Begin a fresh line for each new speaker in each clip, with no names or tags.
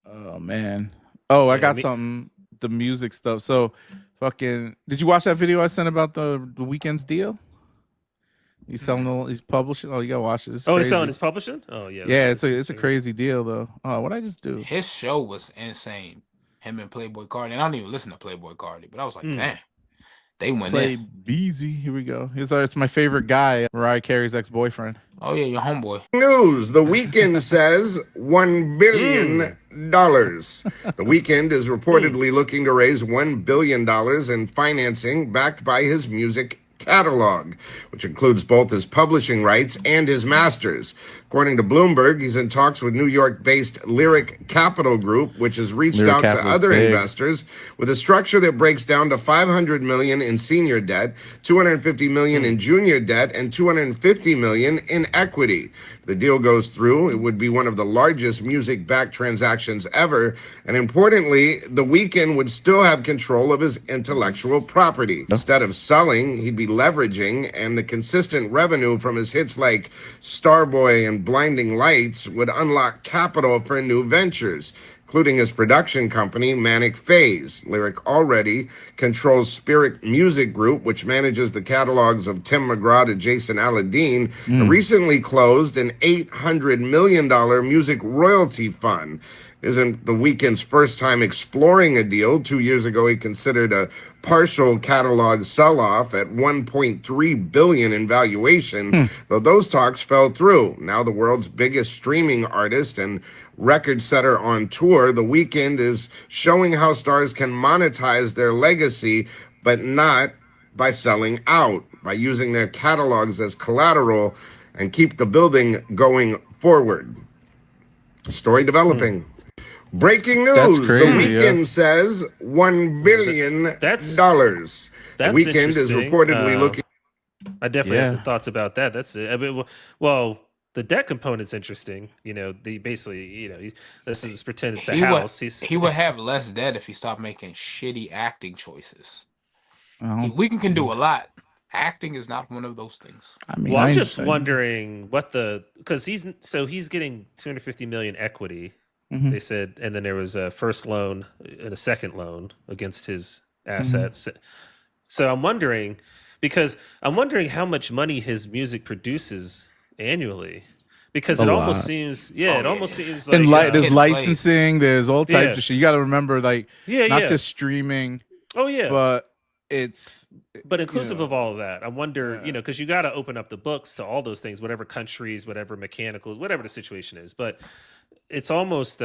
Oh man. Oh, I
Yeah,
got
me.
something. The music stuff. So, fucking. Did you watch that video I sent about the weekend's deal? He's selling. He's publishing. Oh, you gotta watch it. It's
Oh, he's selling
crazy.
his publishing. Oh yeah,
Yeah, it's a
check it out.
crazy deal though. Oh, what I just do?
His show was insane. Him and Playboy Cardi. And I don't even listen to Playboy Cardi, but I was like,
Mm.
man, they went in.
Play Beezy. Here we go. It's my favorite guy, Mariah Carey's ex-boyfriend.
Oh yeah, your homeboy.
News. The Weeknd says $1
Mm.
billion. The Weeknd is
Mm.
reportedly looking to raise $1 billion in financing backed by his music catalog, which includes both his publishing rights and his masters. According to Bloomberg, he's in talks with New York-based Lyric Capital Group, which has reached
Lyric
out to
Capital's
other
big.
investors with a structure that breaks down to $500 million in senior debt, $250 million in junior debt, and $250 million in equity. If the deal goes through, it would be one of the largest music-backed transactions ever, and importantly, The Weeknd would still have control of his intellectual property. Instead of selling, he'd be leveraging, and the consistent revenue from his hits like Starboy and Blinding Lights would unlock capital for new ventures, including his production company, Manic Phase. Lyric already controls Spirit Music Group, which manages the catalogs of Tim McGraw to Jason Aldean, and recently closed an $800 million music royalty fund. Isn't The Weeknd's first time exploring a deal. 2 years ago, he considered a partial catalog sell-off at $1.3 billion in valuation, though those talks fell through. Now the world's biggest streaming artist and record setter on tour, The Weeknd is showing how stars can monetize their legacy, but not by selling out, by using their catalogs as collateral and keep the building going forward. Story developing. Breaking
That's
news.
crazy,
The Weeknd says $1 billion.
That's
The Weeknd is
interesting.
reportedly looking.
I definitely have
Yeah.
some thoughts about that. That's it. I mean, well, the debt component's interesting. You know, the basically, this is pretend it's a
He would
house.
he would have less debt if he stopped making shitty acting choices.
Well,
Weeknd can do a lot. Acting is not one of those things.
I mean,
Well,
I
I'm
ain't
just
saying-
wondering because he's getting 250 million equity.
Mhm.
They said, and then there was a first loan and a second loan against his assets. So I'm wondering how much money his music produces annually, because it
A
almost
lot.
seems,
Oh,
it
yeah.
almost seems like
And there's
Hit
licensing, there's all types
Yeah.
of shit. You got to remember, like,
yeah,
not
yeah.
just streaming,
Oh yeah,
but it's
but inclusive
know,
of all of that, I wonder, because you got to open up the books to all those things, whatever countries, whatever mechanicals, whatever the situation is. But it's almost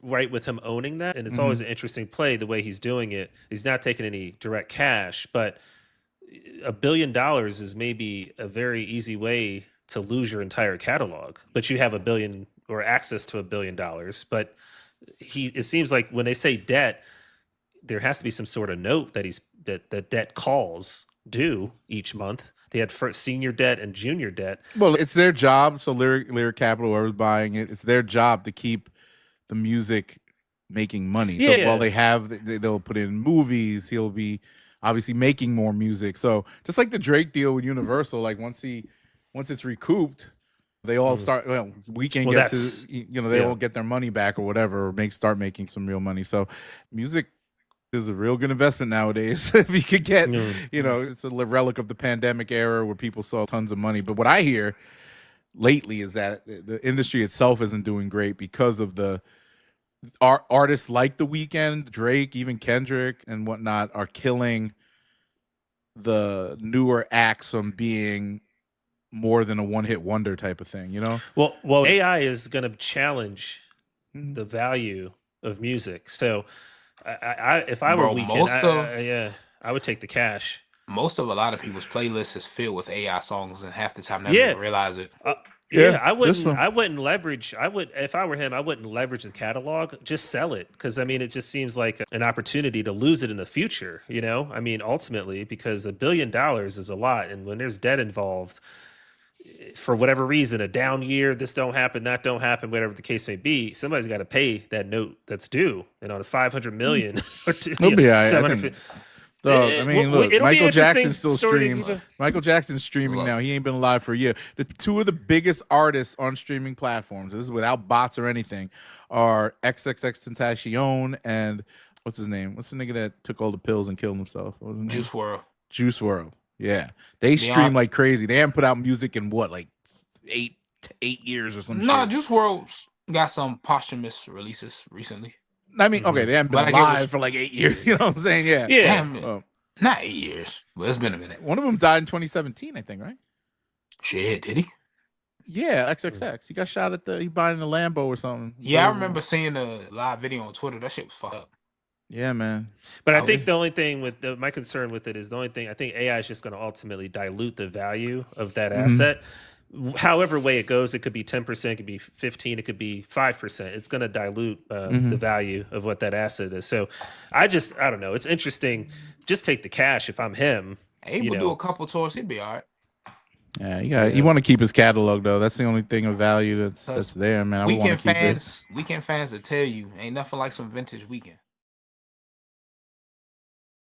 right with him owning that, and it's always an interesting play the way he's doing it. He's not taking any direct cash, but $1 billion is maybe a very easy way to lose your entire catalog. But you have $1 billion or access to $1 billion. But it seems like when they say debt, there has to be some sort of note that debt calls due each month. They had first senior debt and junior debt.
well, it's their job. So Lyric Capital, whoever's buying it, it's their job to keep the music making money.
Yeah,
So while they'll put in movies, he'll be obviously making more music. So just like the Drake deal with Universal, like once it's recouped, they all start. Well, Weeknd
Well,
gets his, they
yeah.
all get their money back or whatever, or start making some real money. So music is a real good investment nowadays. If you could get, it's a relic of the pandemic era where people saw tons of money. But what I hear lately is that the industry itself isn't doing great because of the artists like The Weeknd, Drake, even Kendrick and whatnot are killing the newer acts from being more than a one-hit wonder type of thing,
Well, AI is going to challenge the value of music. So, if I were
Bro,
Weeknd, I would take the cash.
Most of a lot of people's playlists is filled with AI songs, and half the time they don't
Yeah.
even realize it.
I
this one.
wouldn't leverage. If I were him, I wouldn't leverage the catalog. Just sell it, because I mean, it just seems like an opportunity to lose it in the future. I mean, ultimately, because $1 billion is a lot, and when there's debt involved, for whatever reason, a down year, this don't happen, that don't happen, whatever the case may be, somebody's got to pay that note that's due. And on a $500 million or
It'll be all right. I
750.
Dog, I mean, look,
it'll be
Michael
interesting
Jackson still
story to
streams.
keep-
Michael Jackson's streaming now. He ain't been alive for a year. The two of the biggest artists on streaming platforms, this is without bots or anything, are XXXTentacion and what's his name? What's the nigga that took all the pills and killed himself? What was his name?
Juice WRLD.
Juice WRLD. Yeah, they stream like crazy. They haven't put out music in what, like 8 years or something.
No, Juice WRLD got some posthumous releases recently.
I mean, okay, they haven't been alive for like 8 years. You know what I'm saying? Yeah.
Damn, not 8 years, but it's been a minute.
One of them died in 2017, I think, right?
Shit, did he?
Yeah, XXX. He got shot at he bought in a Lambo or something.
Yeah, I remember seeing a live video on Twitter. That shit was fucked up.
Yeah, man.
But I think the only thing with my concern with it is I think AI is just going to ultimately dilute the value of that asset. However way it goes, it could be 10%, it could be 15%, it could be 5%. It's going to dilute the value of what that asset is. So I don't know. It's interesting. Just take the cash if I'm him.
Hey, we'll do a couple tours. He'd be all right.
Yeah, you want to keep his catalog though. That's the only thing of value that's there, man. I want to keep it.
Weeknd fans will tell you ain't nothing like some vintage Weeknd.